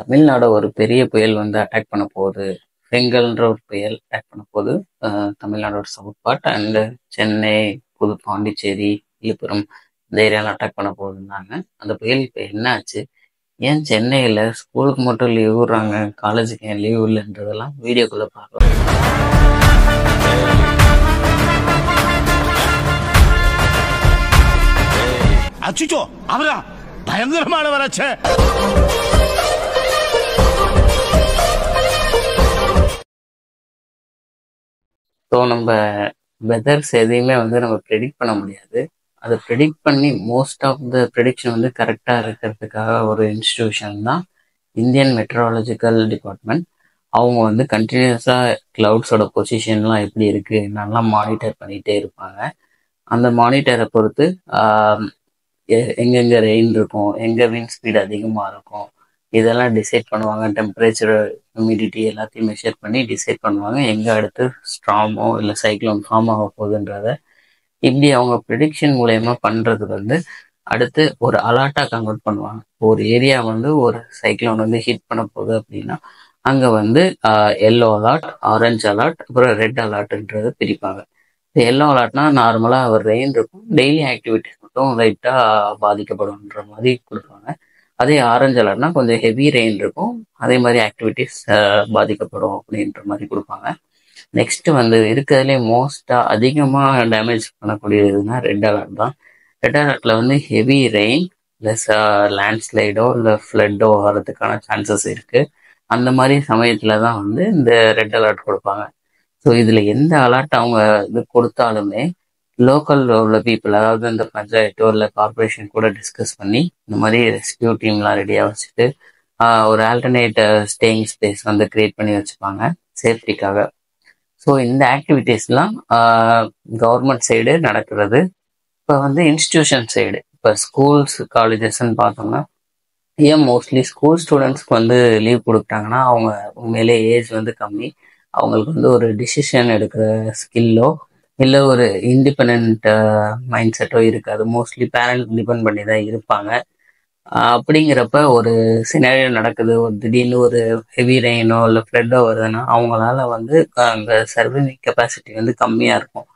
தமிழ்நாட ஒரு பெரிய புயல் வந்து அட்டாக் பண்ண போகுது. பெங்கல்ன்ற ஒரு புயல் அட்டாக் பண்ண போகுது. தமிழ்நாடோட south part and Chennai, Pondicherry, Villupuram இந்த ஏரியாவில் அட்டாக் பண்ண போகுதுன்னாங்க. அந்த புயல் இப்போ என்ன ஆச்சு? ஏன் சென்னையில் ஸ்கூலுக்கு மட்டும் லீவ் விடுறாங்க, காலேஜுக்கு ஏன் லீவ் இல்லைன்றதெல்லாம் வீடியோக்குள்ளே பார்க்கலாம். அச்சுச்சோ அவரா பயங்கரமான வராச்சே. ஸோ நம்ம வெதர்ஸ் எதையுமே வந்து நம்ம ப்ரெடிக்ட் பண்ண முடியாது. அதை ப்ரெடிக்ட் பண்ணி மோஸ்ட் ஆஃப் த ப்ரெடிக்ஷன் வந்து கரெக்டாக இருக்கிறதுக்காக ஒரு இன்ஸ்டிடியூஷன் தான் இந்தியன் மெட்ரோலாஜிக்கல் டிபார்ட்மெண்ட். அவங்க வந்து கண்டினியூஸாக கிளவுட்ஸோட பொசிஷன்லாம் எப்படி இருக்குது நல்லா மானிட்டர் பண்ணிகிட்டே இருப்பாங்க. அந்த மானிட்டரை பொறுத்து எங்கெங்கே ரெயின் இருக்கும், எங்கே விண்ட் ஸ்பீட் அதிகமாக இருக்கும், இதெல்லாம் டிசைட் பண்ணுவாங்க. டெம்பரேச்சர், ஹியூமிடிட்டி எல்லாத்தையும் மெஷர் பண்ணி டிசைட் பண்ணுவாங்க எங்கே அடுத்து ஸ்ட்ராமோ இல்லை சைக்ளோன் ஃபார்ம் ஆக போகுதுன்றத. இப்படி அவங்க ப்ரிடிக்ஷன் மூலயமா பண்ணுறது வந்து அடுத்து ஒரு அலர்ட்டாக கன்வெர்ட் பண்ணுவாங்க. ஒரு ஏரியா வந்து ஒரு சைக்ளோன் வந்து ஹிட் பண்ண போகுது அப்படின்னா அங்கே வந்து எல்லோ அலர்ட், ஆரஞ்சு அலர்ட், அப்புறம் ரெட் அலர்ட்ன்றதை பிரிப்பாங்க. எல்லோ அலர்ட்னா நார்மலாக ஒரு ரெயின் இருக்கும், டெய்லி ஆக்டிவிட்டிஸ் மட்டும் லைட்டாக பாதிக்கப்படும்ன்ற மாதிரி கொடுப்பாங்க. அதே ஆரஞ்சு அலர்ட்னா கொஞ்சம் ஹெவி ரெயின் இருக்கும், அதே மாதிரி ஆக்டிவிட்டிஸ் பாதிக்கப்படும் அப்படின்ற மாதிரி கொடுப்பாங்க. நெக்ஸ்ட் வந்து இருக்கிறதுலே மோஸ்ட்டாக அதிகமாக டேமேஜ் பண்ணக்கூடியதுன்னா ரெட் அலர்ட் தான். ரெட் அலர்ட்ல வந்து ஹெவி ரெயின் ப்ளஸ் லேண்ட்ஸ்லைடோ இல்லை ஃப்ளட்டோ வர்றதுக்கான சான்சஸ் இருக்குது. அந்த மாதிரி சமயத்தில் தான் வந்து இந்த ரெட் அலர்ட் கொடுப்பாங்க. ஸோ இதில் எந்த அலர்ட் அவங்க இது கொடுத்தாலுமே லோக்கல் உள்ள பீப்புள், அதாவது இந்த பஞ்சாயத்தோ இல்லை கார்பரேஷன் கூட டிஸ்கஸ் பண்ணி இந்த மாதிரி ரெஸ்கியூ டீம்லாம் ரெடியாக வச்சுட்டு ஒரு ஆல்டர்னேட் ஸ்டேயிங் ஸ்பேஸ் வந்து கிரியேட் பண்ணி வச்சுப்பாங்க சேஃப்டிக்காக. ஸோ இந்த ஆக்டிவிட்டீஸ்லாம் கவர்மெண்ட் சைடு நடக்கிறது. இப்போ வந்து இன்ஸ்டிடியூஷன் சைடு, இப்போ ஸ்கூல்ஸ் காலேஜஸ்ன்னு பார்த்தோம்னா ஏன் மோஸ்ட்லி ஸ்கூல் ஸ்டூடெண்ட்ஸ்க்கு வந்து லீவ் கொடுக்குறாங்கன்னா அவங்க உண்மையிலே ஏஜ் வந்து கம்மி, அவங்களுக்கு வந்து ஒரு டிசிஷன் எடுக்கிற ஸ்கில்லோ இல்லை ஒரு இண்டிபெண்ட் மைண்ட் செட்டோ இருக்காது. மோஸ்ட்லி பேரண்ட் டிபெண்ட் பண்ணி தான் இருப்பாங்க. அப்படிங்கிறப்ப ஒரு சினாரியோ நடக்குது, ஒரு திடீர்னு ஒரு ஹெவி ரெயினோ இல்லை ஃப்ளட்டோ வருதுன்னா அவங்களால வந்து அங்கே சர்வைவிங் கெப்பாசிட்டி வந்து கம்மியாக இருக்கும்.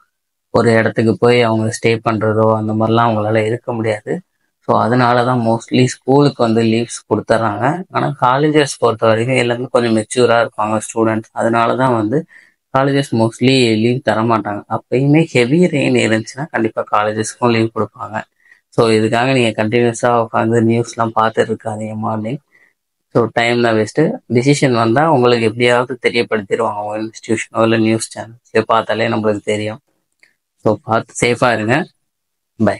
ஒரு இடத்துக்கு போய் அவங்க ஸ்டே பண்ணுறதோ அந்த மாதிரிலாம் அவங்களால இருக்க முடியாது. ஸோ அதனால தான் மோஸ்ட்லி ஸ்கூலுக்கு வந்து லீவ்ஸ் கொடுத்துட்றாங்க. ஆனால் காலேஜஸ் பொறுத்த வரைக்கும் எல்லாமே கொஞ்சம் மெச்சூராக இருப்பாங்க ஸ்டூடெண்ட்ஸ், அதனால தான் வந்து காலேஜஸ் மோஸ்ட்லி லீவ் தர மாட்டாங்க. அப்பயுமே ஹெவி ரெயின் இருந்துச்சுன்னா கண்டிப்பாக காலேஜஸ்க்கும் லீவ் கொடுப்பாங்க. ஸோ இதுக்காக நீங்கள் கண்டினியூஸாக உட்காந்து நியூஸ்லாம் பார்த்துட்டு இருக்காதீங்க மார்னிங். ஸோ டைம் தான் வேஸ்ட்டு. டிசிஷன் வந்தால் உங்களுக்கு எப்படியாவது தெரியப்படுத்திடுவாங்க அவங்க இன்ஸ்டியூஷனோ இல்லை நியூஸ் சேனல்ஸோ பார்த்தாலே நம்மளுக்கு தெரியும். ஸோ பார்த்து சேஃபாக இருங்க. பை.